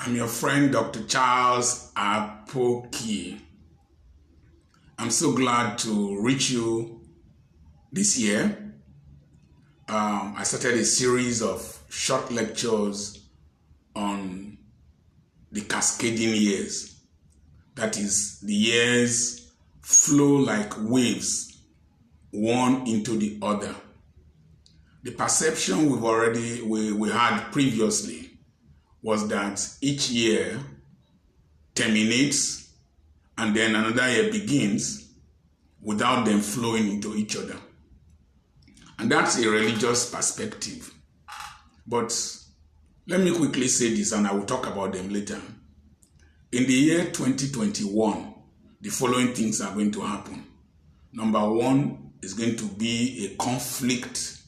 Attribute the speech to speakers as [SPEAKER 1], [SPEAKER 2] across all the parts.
[SPEAKER 1] I'm your friend, Dr. Charles Apoki. I'm so glad to reach you this year. I started a series of short lectures on the cascading years. That is, the years flow like waves, one into the other. The perception we had previously was that each year terminates and then another year begins without them flowing into each other. And that's a religious perspective. But let me quickly say this, and I will talk about them later. In the year 2021, the following things are going to happen. Number one is going to be a conflict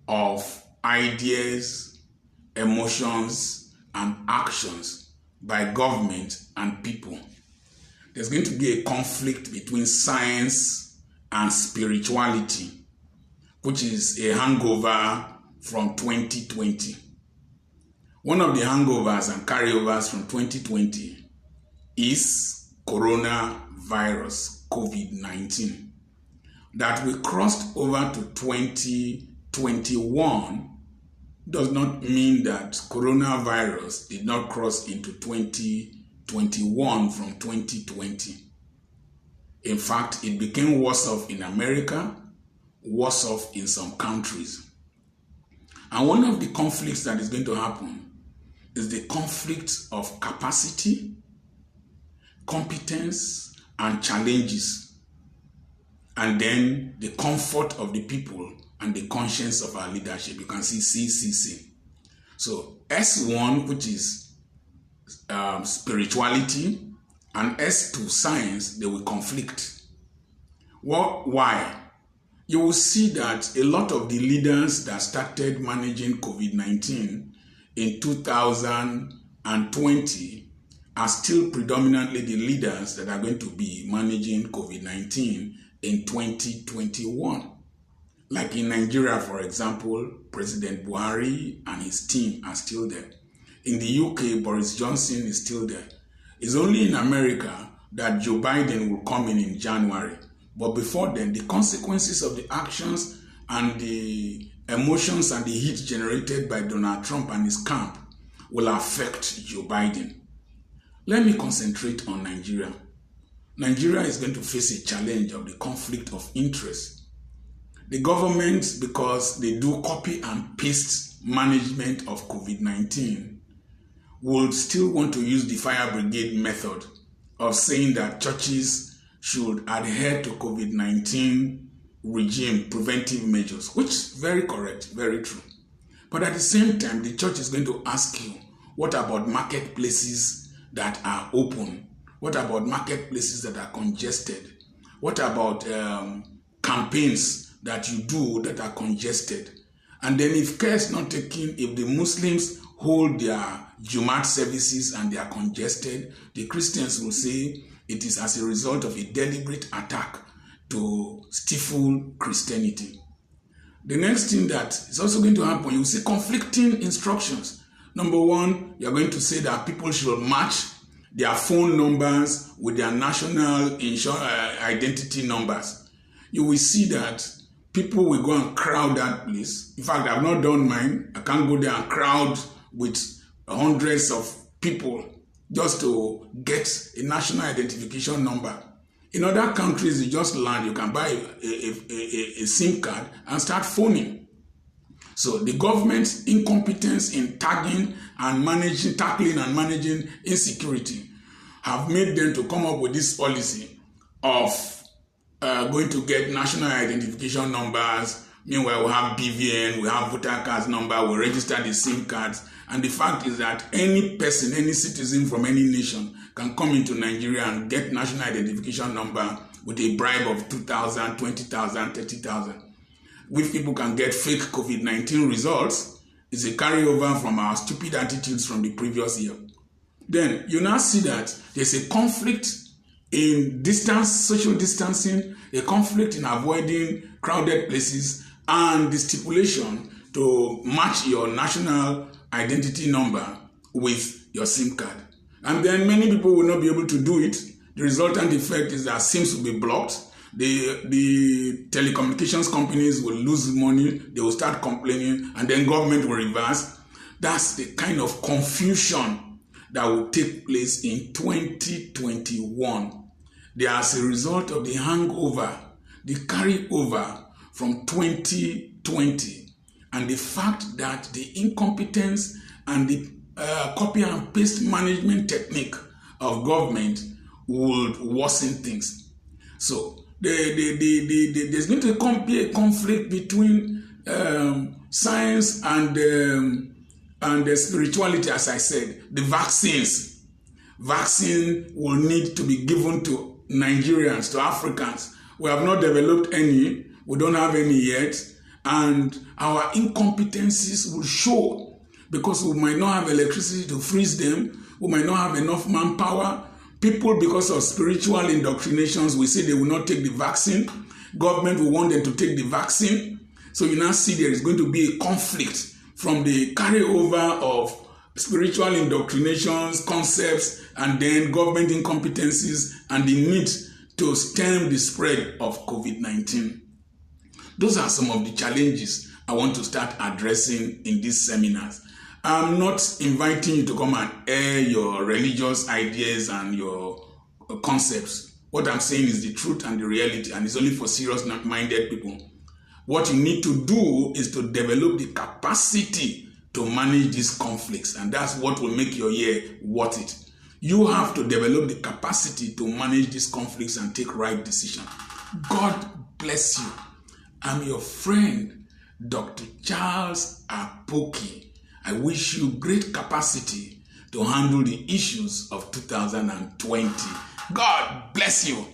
[SPEAKER 1] of ideas, emotions, and actions by government and people. There's going to be a conflict between science and spirituality, which is a hangover from 2020. One of the hangovers and carryovers from 2020 is coronavirus, COVID-19. That we crossed over to 2021 does not mean that coronavirus did not cross into 2021 from 2020. In fact, it became worse off in America, worse off in some countries. And one of the conflicts that is going to happen is the conflict of capacity, competence, and challenges. And then the comfort of the people and the conscience of our leadership. You can see CCC. So S1, which is spirituality, and S2, science, they will conflict. Why? You will see that a lot of the leaders that started managing COVID-19 in 2020 are still predominantly the leaders that are going to be managing COVID-19 in 2021. Like in Nigeria, for example, President Buhari and his team are still there. In the UK, Boris Johnson is still there. It's only in America that Joe Biden will come in January. But before then, the consequences of the actions and the emotions and the heat generated by Donald Trump and his camp will affect Joe Biden. Let me concentrate on Nigeria. Nigeria is going to face a challenge of the conflict of interest. The government, because they do copy and paste management of COVID-19, will still want to use the fire-brigade method of saying that churches should adhere to COVID-19 regime preventive measures, which is very correct, very true. But at the same time, the church is going to ask you, what about marketplaces that are open? What about marketplaces that are congested? What about campaigns that you do that are congested? And then if care is not taken, if the Muslims hold their Jumat services and they are congested, the Christians will say it is as a result of a deliberate attack to stifle Christianity. The next thing that is also going to happen, you will see conflicting instructions. Number one, you are going to say that people should match their phone numbers with their national identity numbers. You will see that people will go and crowd that place. In fact, I've not done mine. I can't go there and crowd with hundreds of people just to get a national identification number. In other countries, you just land, you can buy a SIM card and start phoning. So the government's incompetence in tackling and managing insecurity have made them to come up with this policy of going to get national identification numbers. Meanwhile, we have BVN, we have voter cards number, we register the SIM cards. And the fact is that any person, any citizen from any nation can come into Nigeria and get national identification number with a bribe of 2,000, 20,000, 30,000. Which people can get fake COVID-19 results is a carryover from our stupid attitudes from the previous year. Then you now see that there's a conflict in social distancing, a conflict in avoiding crowded places, and the stipulation to match your national identity number with your SIM card. And then many people will not be able to do it. The resultant effect is that SIMs will be blocked. The telecommunications companies will lose money. They will start complaining, and then government will reverse. That's the kind of confusion that will take place in 2021. They are as a result of the hangover, the carryover from 2020, and the fact that the incompetence and the copy and paste management technique of government would worsen things. So there's going to be a conflict between science and the spirituality, as I said. The vaccine will need to be given to Nigerians, to Africans. We have not developed any. We don't have any yet. And our incompetencies will show because we might not have electricity to freeze them. We might not have enough manpower. People, because of spiritual indoctrinations, will say they will not take the vaccine. Government will want them to take the vaccine. So you now see there is going to be a conflict from the carryover of spiritual indoctrinations, concepts, and then government incompetencies, and the need to stem the spread of COVID-19. Those are some of the challenges I want to start addressing in these seminars. I'm not inviting you to come and air your religious ideas and your concepts. What I'm saying is the truth and the reality, and it's only for serious-minded people. What you need to do is to develop the capacity to manage these conflicts, and that's what will make your year worth it. You have to develop the capacity to manage these conflicts and take right decisions. God bless you. I'm your friend, Dr. Charles Apoki. I wish you great capacity to handle the issues of 2020. God bless you.